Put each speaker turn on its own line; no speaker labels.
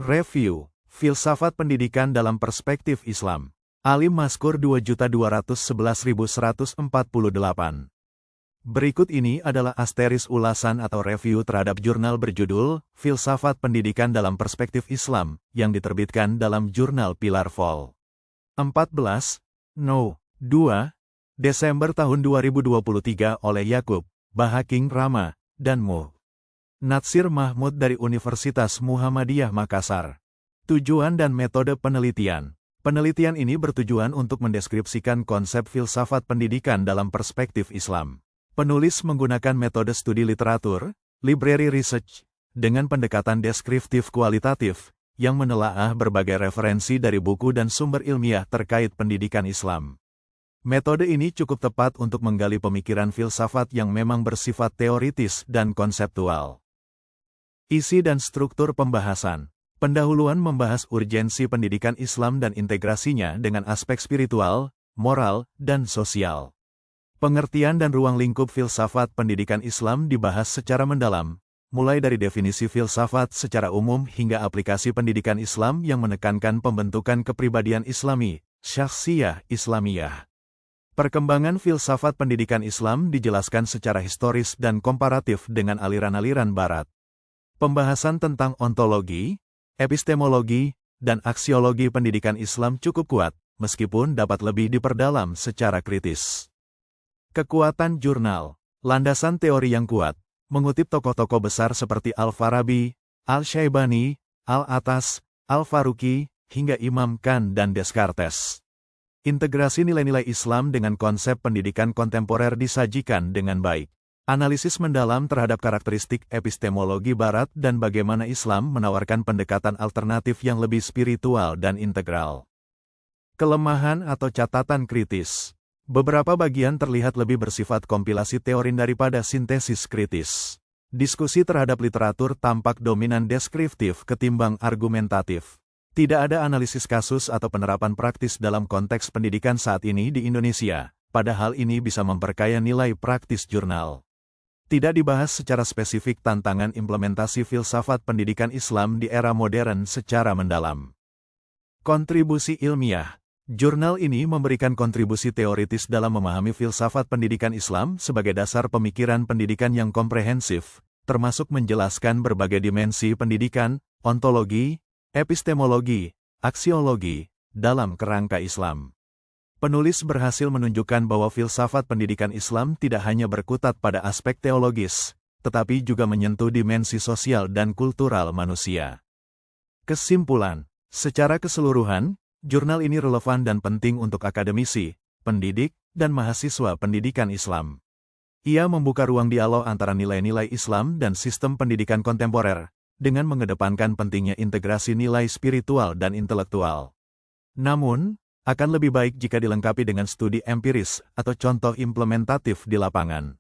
Review, Filsafat Pendidikan dalam Perspektif Islam. Alim Mazkur 2.211.148. Berikut ini adalah asteris ulasan atau review terhadap jurnal berjudul Filsafat Pendidikan dalam Perspektif Islam yang diterbitkan dalam jurnal Pilar Vol. 14, No. 2, Desember tahun 2023 oleh Yakub, Bahaking Rama, dan Mu. Natsir Mahmud dari Universitas Muhammadiyah Makassar. Tujuan dan metode penelitian. Penelitian ini bertujuan untuk mendeskripsikan konsep filsafat pendidikan dalam perspektif Islam. Penulis menggunakan metode studi literatur, library research, dengan pendekatan deskriptif kualitatif, yang menelaah berbagai referensi dari buku dan sumber ilmiah terkait pendidikan Islam. Metode ini cukup tepat untuk menggali pemikiran filsafat yang memang bersifat teoritis dan konseptual. Isi dan struktur pembahasan. Pendahuluan membahas urgensi pendidikan Islam dan integrasinya dengan aspek spiritual, moral, dan sosial. Pengertian dan ruang lingkup filsafat pendidikan Islam dibahas secara mendalam, mulai dari definisi filsafat secara umum hingga aplikasi pendidikan Islam yang menekankan pembentukan kepribadian Islami, syakhsiyah Islamiyah. Perkembangan filsafat pendidikan Islam dijelaskan secara historis dan komparatif dengan aliran-aliran Barat. Pembahasan tentang ontologi, epistemologi, dan aksiologi pendidikan Islam cukup kuat, meskipun dapat lebih diperdalam secara kritis. Kekuatan jurnal, landasan teori yang kuat, mengutip tokoh-tokoh besar seperti Al-Farabi, Al-Syaibani, Al-Atas, Al-Faruqi, hingga Imam Khan dan Descartes. Integrasi nilai-nilai Islam dengan konsep pendidikan kontemporer disajikan dengan baik. Analisis mendalam terhadap karakteristik epistemologi Barat dan bagaimana Islam menawarkan pendekatan alternatif yang lebih spiritual dan integral. Kelemahan atau catatan kritis. Beberapa bagian terlihat lebih bersifat kompilasi teori daripada sintesis kritis. Diskusi terhadap literatur tampak dominan deskriptif ketimbang argumentatif. Tidak ada analisis kasus atau penerapan praktis dalam konteks pendidikan saat ini di Indonesia, padahal ini bisa memperkaya nilai praktis jurnal. Tidak dibahas secara spesifik tantangan implementasi filsafat pendidikan Islam di era modern secara mendalam. Kontribusi ilmiah. Jurnal ini memberikan kontribusi teoritis dalam memahami filsafat pendidikan Islam sebagai dasar pemikiran pendidikan yang komprehensif, termasuk menjelaskan berbagai dimensi pendidikan, ontologi, epistemologi, aksiologi, dalam kerangka Islam. Penulis berhasil menunjukkan bahwa filsafat pendidikan Islam tidak hanya berkutat pada aspek teologis, tetapi juga menyentuh dimensi sosial dan kultural manusia. Kesimpulan, secara keseluruhan, jurnal ini relevan dan penting untuk akademisi, pendidik, dan mahasiswa pendidikan Islam. Ia membuka ruang dialog antara nilai-nilai Islam dan sistem pendidikan kontemporer, dengan mengedepankan pentingnya integrasi nilai spiritual dan intelektual. Namun, akan lebih baik jika dilengkapi dengan studi empiris atau contoh implementatif di lapangan.